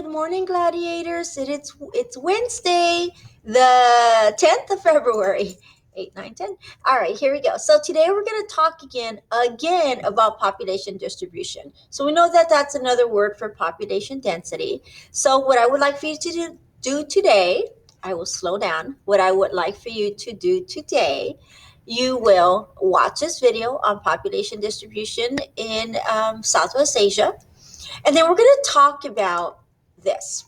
Good morning, gladiators. It's Wednesday, the 10th of February. 8, 9, 10. All right, here we go. So today we're going to talk again about population distribution. So we know that that's another word for population density. So what I would like for you to do today, I will slow down. What I would like for you to do today, you will watch this video on population distribution in Southwest Asia. And then we're going to talk about this.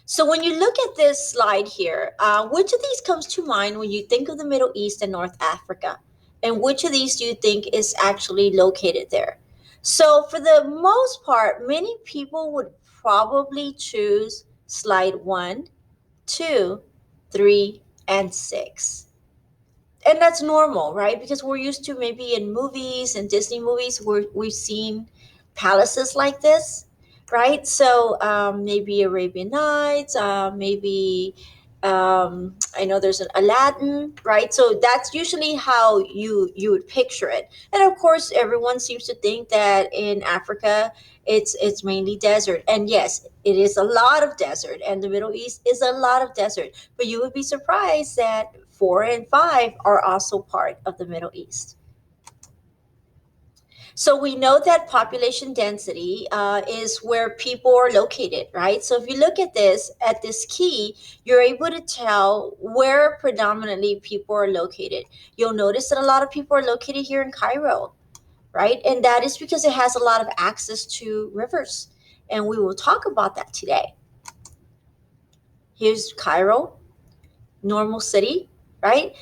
So when you look at this slide here, which of these comes to mind when you think of the Middle East and North Africa? And which of these do you think is actually located there? So for the most part, many people would probably choose slide 1, 2, 3, and 6. And that's normal, right? Because we're used to maybe in movies and Disney movies where we've seen palaces like this, right? So maybe Arabian Nights, maybe I know there's an Aladdin, right? So that's usually how you would picture it. And of course, everyone seems to think that in Africa it's mainly desert, and yes, it is a lot of desert, and the Middle East is a lot of desert. But you would be surprised that 4 and 5 are also part of the Middle East. So we know that population density is where people are located, right? So if you look at this key, you're able to tell where predominantly people are located. You'll notice that a lot of people are located here in Cairo, right? And that is because it has a lot of access to rivers. And we will talk about that today. Here's Cairo, normal city, right?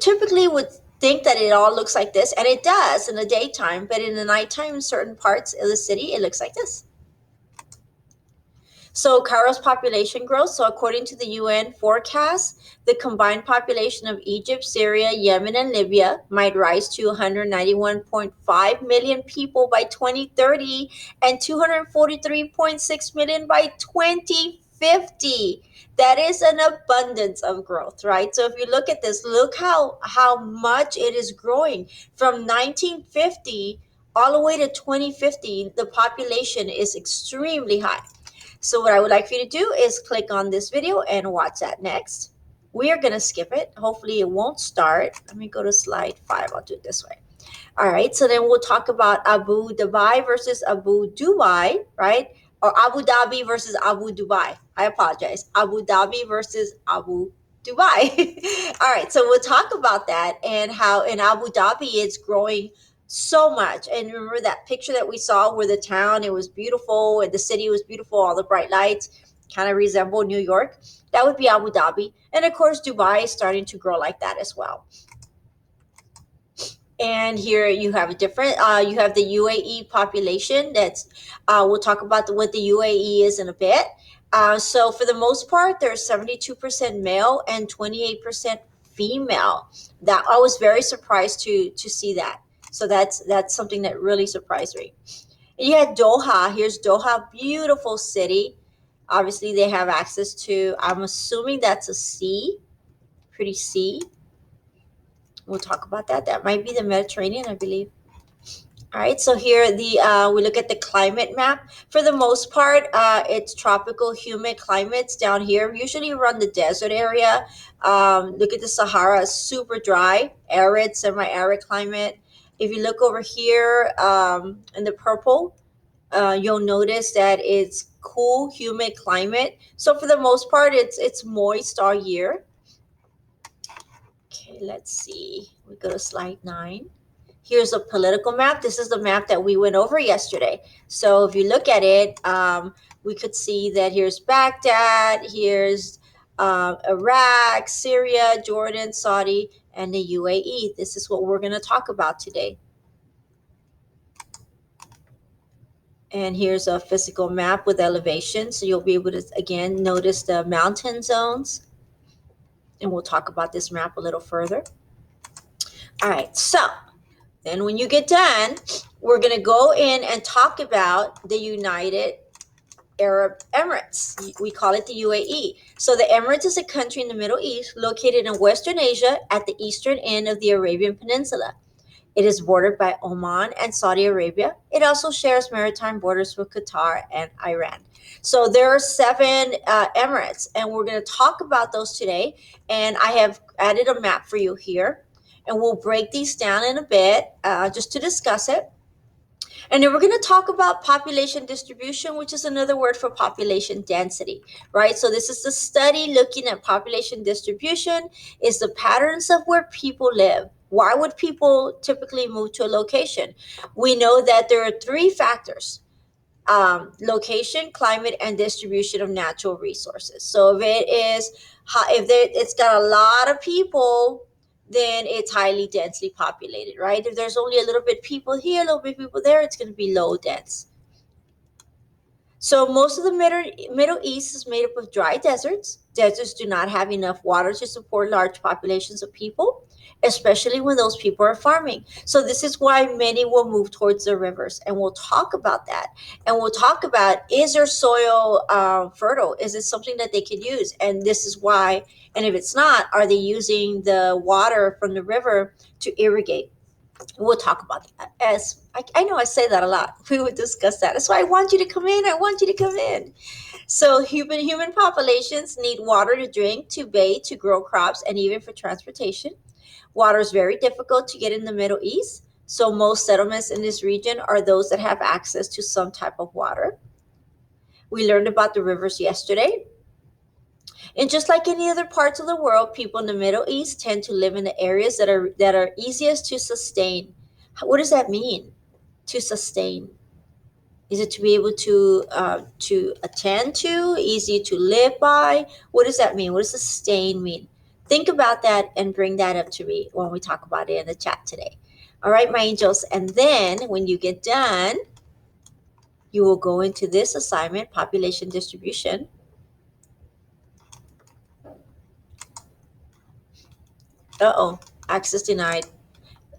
Typically would think that it all looks like this, and it does in the daytime, but in the nighttime, in certain parts of the city, it looks like this. So Cairo's population growth. So according to the UN forecast, the combined population of Egypt, Syria, Yemen, and Libya might rise to 191.5 million people by 2030 and 243.6 million by 2050. That is an abundance of growth, right? So if you look at this, look how much it is growing from 1950 all the way to 2050. The population is extremely high. So what I would like for you to do is click on this video and watch that next. We are going to skip it. Hopefully it won't start. Let me go to slide 5. I'll do it this way. All right. So then we'll talk about Abu Dhabi versus Abu Dubai, right? Or Abu Dhabi versus Abu Dubai. I apologize. Abu Dhabi versus Abu Dubai. All right. So we'll talk about that and how in Abu Dhabi it's growing so much. And remember that picture that we saw where the town, it was beautiful and the city was beautiful, all the bright lights kind of resemble New York. That would be Abu Dhabi. And of course, Dubai is starting to grow like that as well. And here you have a different, you have the UAE population. We'll talk about what the UAE is in a bit. So for the most part, there's 72% male and 28% female. That I was very surprised to see that. So that's something that really surprised me. And you had Doha. Here's Doha, beautiful city. Obviously, they have access to, I'm assuming that's a sea, pretty sea. We'll talk about that. That might be the Mediterranean, I believe. All right, so here we look at the climate map. For the most part, it's tropical, humid climates down here. Usually around the desert area. Look at the Sahara, super dry, arid, semi-arid climate. If you look over here in the purple, you'll notice that it's cool, humid climate. So for the most part, it's moist all year. Okay, let's see. We go to slide 9. Here's a political map. This is the map that we went over yesterday. So if you look at it, we could see that here's Baghdad, here's Iraq, Syria, Jordan, Saudi, and the UAE. This is what we're going to talk about today. And here's a physical map with elevation. So you'll be able to, again, notice the mountain zones. And we'll talk about this map a little further. All right, so then when you get done, we're going to go in and talk about the United Arab Emirates. We call it the UAE. So the Emirates is a country in the Middle East located in Western Asia at the eastern end of the Arabian Peninsula. It is bordered by Oman and Saudi Arabia. It also shares maritime borders with Qatar and Iran. So there are seven emirates, and we're going to talk about those today. And I have added a map for you here, and we'll break these down in a bit just to discuss it. And then we're going to talk about population distribution, which is another word for population density, right? So this is the study looking at population distribution, is the patterns of where people live. Why would people typically move to a location? We know that there are three factors: location, climate, and distribution of natural resources. So if it is, it's got a lot of people, then it's highly densely populated, right? If there's only a little bit people here, a little bit people there, it's going to be low dense. So most of the Middle East is made up of dry deserts. Deserts do not have enough water to support large populations of people, especially when those people are farming. So this is why many will move towards the rivers, and we'll talk about that. And we'll talk about, is their soil fertile? Is it something that they can use? And this is why. And if it's not, are they using the water from the river to irrigate? We'll talk about that. As I know I say that a lot, we would discuss that. That's why I want you to come in. I want you to come in. So human populations need water to drink, to bathe, to grow crops, and even for transportation. Water is very difficult to get in the Middle East. So most settlements in this region are those that have access to some type of water. We learned about the rivers yesterday. And just like any other parts of the world, people in the Middle East tend to live in the areas that are easiest to sustain. What does that mean? To sustain? Is it to be able to attend to, easy to live by? What does that mean? What does sustain mean? Think about that and bring that up to me when we talk about it in the chat today. All right, my angels. And then when you get done, you will go into this assignment, population distribution. Uh-oh, access denied.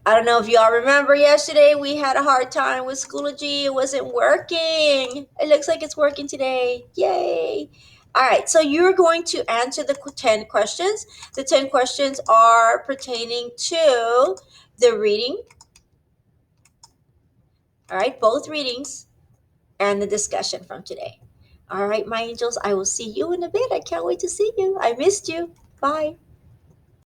I don't know if y'all remember yesterday we had a hard time with Schoology. It wasn't working. It looks like it's working today. Yay. All right, so you're going to answer the 10 questions. The 10 questions are pertaining to the reading. All right, both readings and the discussion from today. All right, my angels, I will see you in a bit. I can't wait to see you. I missed you. Bye.